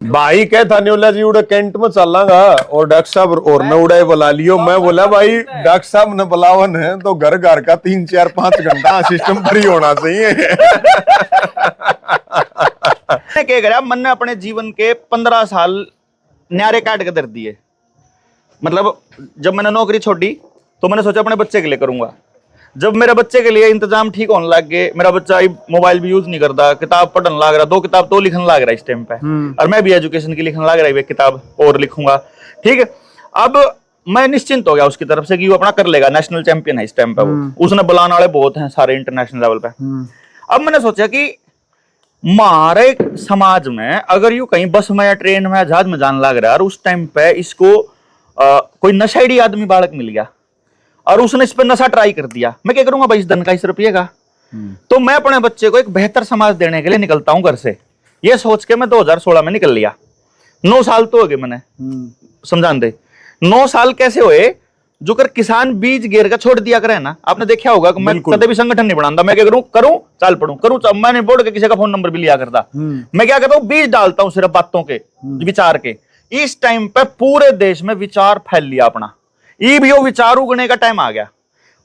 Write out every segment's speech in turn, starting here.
भाई कह था न्योला जी उड़े कैंट में चलांगा और डॉक्टर साहब और न उड़ाए बुला लियो। मैं बोला भाई डॉक्टर साहब ने बुलावन है तो घर घर का 3 4 5 घंटा सिस्टम फ्री होना चाहिए। क्या करा मन ने अपने जीवन के 15 साल न्यारे काट के दर दिए। मतलब जब मैंने नौकरी छोड़ी तो मैंने सोचा अपने बच्चे के लिए करूंगा। जब मेरे बच्चे के लिए इंतजाम ठीक होने लग गए, मेरा बच्चा मोबाइल भी यूज नहीं करता, किताब पढ़ने लग रहा, 2 किताब तो लिखने लग रहा इस टाइम पे, और मैं भी एजुकेशन की लिखने लग रहा है, एक किताब और लिखूंगा। ठीक है, अब मैं निश्चिंत हो गया उसकी तरफ से कि वो अपना कर लेगा, नेशनल चैंपियन है इस टाइम पे वो, उसने बुलाने वाले बहुत हैं सारे इंटरनेशनल लेवल पे। अब मैंने सोचा कि हमारे समाज में अगर यू कहीं बस में या ट्रेन में या जहाज में जाने लग रहा है और उस टाइम पे इसको कोई नशेड़ी आदमी बालक मिल गया और उसने इस पर नशा ट्राई कर दिया, मैं क्या करूंगा भाई इस धन का, इस रुपये का। तो मैं अपने बच्चे को एक बेहतर समाज देने के लिए निकलता हूं घर से, ये सोच के मैं 2016 में निकल लिया। 9 साल तो हो गए मैंने समझान दे। 9 साल कैसे हुए, जो कर किसान बीज गिर का छोड़ दिया करे ना, आपने देखा होगा कि मैं कभी भी संगठन नहीं बनाता, मैं क्या करूं चाल पढ़ूं मैं नहीं बोल के किसी का फोन नंबर भी लिया करता। मैं क्या करता हूं, बीज डालता हूं सिर्फ बातों के, विचार के। इस टाइम पे पूरे देश में विचार फैल लिया अपना, ये भी वो विचार उगने का टाइम आ गया।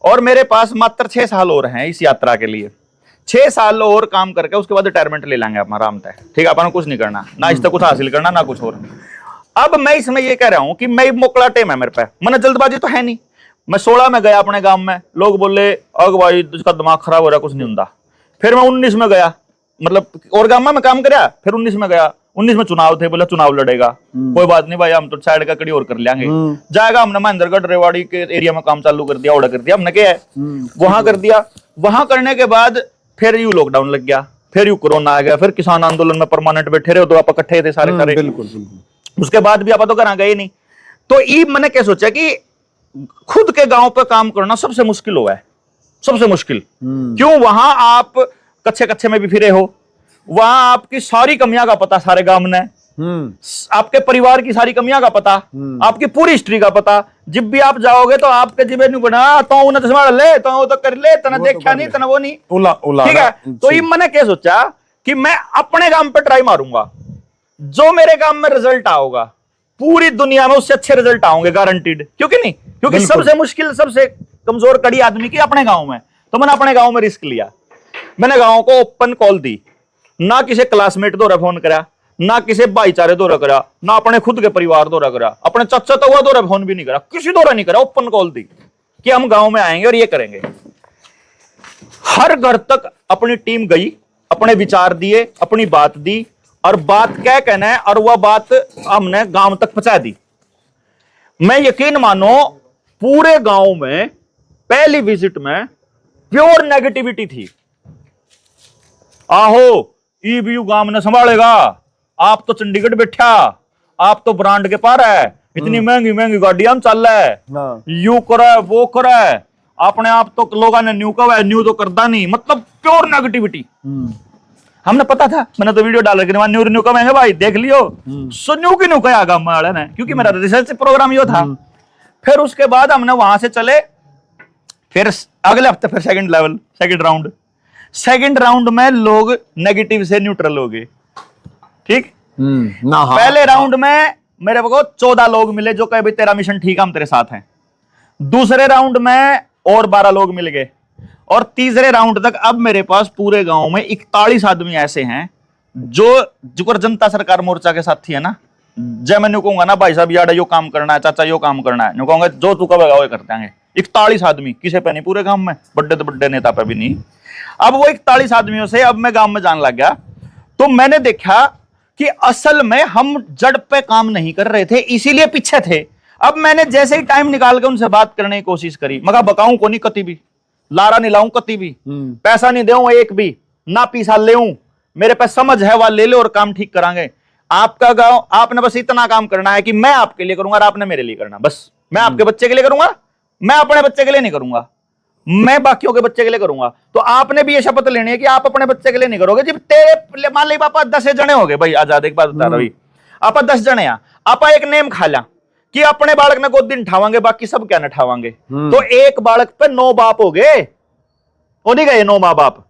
और मेरे पास मात्र 6 साल और हैं इस यात्रा के लिए। 6 साल और काम करके उसके बाद रिटायरमेंट ले लेंगे अपना आराम से। ठीक है, अपन कुछ नहीं करना, ना इससे कुछ हासिल करना ना कुछ और। अब मैं इसमें ये कह रहा हूं कि मैं मोकला टाइम है मेरे पे, मैंने जल्दबाजी तो है नहीं। मैं 16 में गया अपने गांव में, लोग बोले अग भाई तुझका दिमाग खराब हो रहा, कुछ नहीं होता। फिर मैं 19 में गया, मतलब और गांव में काम कराया। फिर 19 में गया, 19 में चुनाव थे, बोला चुनाव लड़ेगा, कोई बात नहीं भाई हम तो साइड का कड़ी और कर लेंगे, जाएगा। हमने महेंद्रगढ़ रेवाड़ी के एरिया में काम चालू कर दिया, ऑर्डर कर दिया हमने, क्या है वहां कर दिया। वहां करने के बाद फिर यू लॉकडाउन लग गया, फिर यू कोरोना आ गया, फिर किसान आंदोलन में परमानेंट बैठे रहे, तो आप इकट्ठे थे सारे सारे। बिल्कुल। उसके बाद भी आप तो घर गए नहीं। तो ये मैंने क्या सोचा कि खुद के गांव पे काम करना सबसे मुश्किल हुआ है, सबसे मुश्किल। क्यों, वहां आप कच्चे कच्चे में भी फिरे हो, वहां आपकी सारी कमियां का पता सारे गांव ने, आपके परिवार की सारी कमियां का पता, आपकी पूरी हिस्ट्री का पता। जब भी आप जाओगे तो आपके जिबे नहीं बना तो उन्हें तो संभाल ले, तो वो तो कर ले, तना देखा नहीं, तना वो नहीं, ठीक है। तो ये मैंने क्या सोचा कि मैं अपने गांव पे ट्राई मारूंगा, जो मेरे गांव में रिजल्ट आओगा पूरी दुनिया में उससे अच्छे रिजल्ट आएंगे गारंटीड। क्योंकि नहीं, क्योंकि सबसे मुश्किल सबसे कमजोर कड़ी आदमी की अपने गांव में। तो मैंने अपने गांव में रिस्क लिया, मैंने गांव को ओपन कॉल दी, ना किसी क्लासमेट द्वारा फोन करा, ना किसी भाईचारे द्वारा करा, ना अपने खुद के परिवार द्वारा करा, अपने चाचा तो द्वारा फोन भी नहीं करा, किसी द्वारा नहीं करा, ओपन कॉल दी कि हम गांव में आएंगे और ये करेंगे। हर घर तक अपनी टीम गई, अपने विचार दिए, अपनी बात दी, और बात क्या कहना है, और वह बात हमने गांव तक पहुंचा दी। मैं यकीन मानो पूरे गांव में पहली विजिट में प्योर नेगेटिविटी थी। आहो ईबीयू गांव ने संभालेगा, आप तो चंडीगढ़ बैठा, आप तो ब्रांड के पार है, इतनी महंगी महंगी गाड़ी हम चल रहा है, यू करे वो करे, अपने आप तो लोगों ने न्यू कहा, न्यू तो करता नहीं, मतलब प्योर नेगेटिविटी। हमने पता था, मैंने तो वीडियो डाल रखी, न्यू न्यू कमेंगे भाई देख लियो, सो न्यू की न्यू कहा गांव वाले ने, क्योंकि मेरा रिसर्च प्रोग्राम यो था। फिर उसके बाद हमने वहां से चले, फिर अगले हफ्ते फिर सेकंड राउंड में लोग नेगेटिव से न्यूट्रल हो गए। ठीक, पहले राउंड में मेरे को 14 लोग मिले जो कहे भाई तेरा मिशन ठीक है, हम तेरे साथ हैं। दूसरे राउंड में और 12 लोग मिल गए, और तीसरे राउंड तक अब मेरे पास पूरे गांव में 41 आदमी ऐसे हैं जो जनता सरकार मोर्चा के साथी है ना। जब मैं कहूंगा ना भाई साहब यार यो काम करना है, चाचा यो काम करना है, कहूंगा जो तू कहेगा वो करते हैं। 41 आदमी, किसी पे नहीं पूरे गांव में, बड़े तो बड़े नेता पे भी नहीं। अब वो 41 आदमियों से अब मैं गांव में जाने लग गया, तो मैंने देखा कि असल में हम जड़ पे काम नहीं कर रहे थे, इसीलिए पीछे थे। अब मैंने जैसे ही टाइम निकाल के उनसे बात करने की कोशिश करी, मगर बकाऊं को नहीं कती भी, लारा नहीं लाऊं कती भी, पैसा नहीं देऊं एक भी, ना पीसा लेऊं, मेरे पे समझ है वह ले लो और काम ठीक करांगे। आपका गांव, आपने बस इतना काम करना है कि मैं आपके लिए करूंगा और आपने मेरे लिए करना, बस। मैं आपके बच्चे के लिए करूंगा, मैं अपने बच्चे के लिए नहीं करूंगा, मैं बाकियों के बच्चे के लिए करूंगा। तो आपने भी ये शपथ लेनी है कि आप अपने बच्चे के लिए नहीं करोगे। जब तेरे मान ली पापा 10 जने हो गए भाई, आजाद एक बात बता रहा, आप 10 जने आप एक नेम खा ला कि अपने बालक ने गोद दिन ठावांगे, बाकी सब क्या न ठावांगे, तो एक बालक पे 9 बाप हो गए, वो नहीं गए 9 माँ बाप।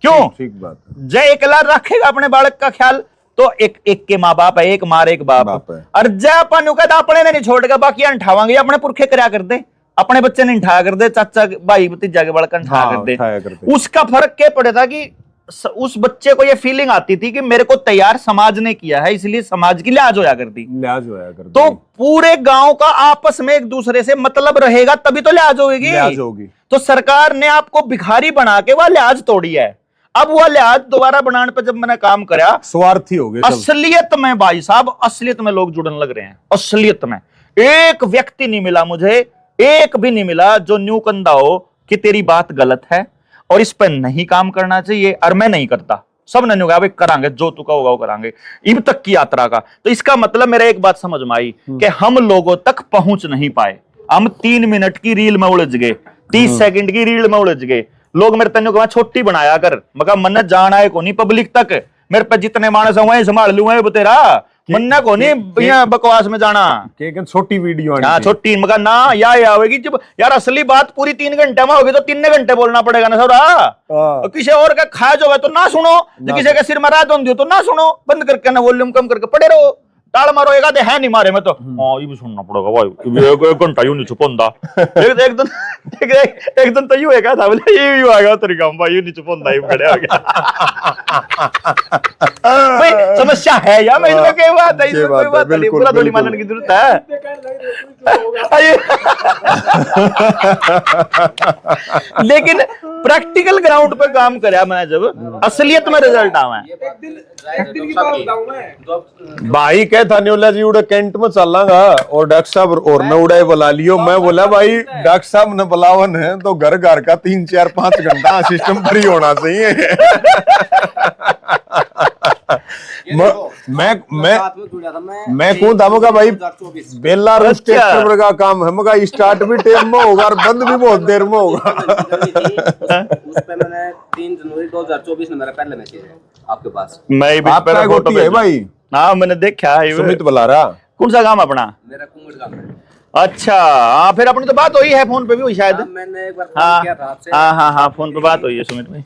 क्यों? ठीक बात। जय एकला रखेगा अपने बालक का ख्याल, तो एक एक के माँ बाप है, एक मार एक बाप है। और जय कहता अपने ने नहीं छोड़ेगा, बाकी अंठावांगे अपने पुरखे करया कर दे, अपने बच्चे नहीं उठाया कर दे, चाचा भाई भतीजा के बड़कन उठाया कर दे। उसका फर्क क्या पड़े था कि उस बच्चे को ये फीलिंग आती थी कि मेरे को तैयार समाज ने किया है, इसलिए समाज की लिहाज होया करती, लिहाज होया करती। तो पूरे गांव का आपस में एक दूसरे से मतलब रहेगा तभी तो लिहाज होगी। तो सरकार ने आपको भिखारी बना के वह लिहाज तोड़ी है। अब वह लिहाज दोबारा बनाने पर जब मैंने काम कराया, स्वार्थी हो गए असलियत में भाई साहब, असलियत में लोग जुड़ने लग रहे हैं। असलियत में एक व्यक्ति नहीं मिला मुझे, एक भी नहीं मिला जो न्यू कंधा हो कि तेरी बात गलत है और इस पर नहीं काम करना चाहिए, और मैं नहीं करता। सब ने कहा भाई करांगे, जो तू कहोगा वो करांगे, इब तक की यात्रा का। तो इसका मतलब मेरा एक बात समझ में आई कि हम लोगों तक पहुंच नहीं पाए। हम 3 मिनट की रील में उलझ गए, 30 सेकंड की रील में उलझ गए। लोग मेरे तन्यू कहा छोटी बनाया कर, मगर मन जाना है को नहीं पब्लिक तक, मेरे पे जितने मानस हुए संभाल लूंगा तेरा, मन्ना को नहीं यहाँ बकवास में जाना। छोटी वीडियो हाँ छोटी, मगर ना या आवेगी जब यार असली बात पूरी 3 घंटे में होगी तो 3 घंटे बोलना पड़ेगा ना सौरा। किसी और का खा जो है तो ना सुनो, किसी का सिर में रात होती हो तो ना सुनो, बंद करके ना वॉल्यूम कम करके पड़े रहो। टाल मारो एक आधे है नहीं मारे में तो हाँ ये भी सुनना पड़ेगा भाई, एक घंटा यूं नहीं छुपंदा। एक दिन तो यूं है था बोले ये भी आ गया तरीका भाई, यूं नहीं छुपंदा ही खड़े आ गया। भाई समस्या है या मैं इसमें कोई बात है, इसमें कोई बात नहीं, पूरा थोड़ी मानने की जरूरत है। लेकिन प्रैक्टिकल ग्राउंड पे काम कराया मैंने, जब असलियत में रिजल्ट आवा भाई कह था न्योला जी उड़े कैंट में चलांगा और डॉक्टर साहब और न उड़ाए बुला लियो। मैं बोला भाई डॉक्टर साहब ने बुलावन है तो घर घर का 3 4 5 घंटा सिस्टम फ्री होना चाहिए। मैं कौन था मगा भाई बेला ट्रैक्टर का काम है, मगा स्टार्ट भी टाइम में होगा और बंद भी बहुत देर में होगा। उस पे मैंने 3 जनवरी 2024 में मेरा पहले मैच है आपके पास। मैं भी आपका फोटो है भाई। हाँ मैंने देखा है। सुमित बुला रहा। कौन सा काम अपना? मेरा कुंगड़ काम है। अच्छा हाँ, फिर अपनी तो बात हुई है फोन पे भी हुई शायद। मैंने एक बार फोन किया था आपसे। हाँ फोन पे बात हुई है सुमित भाई।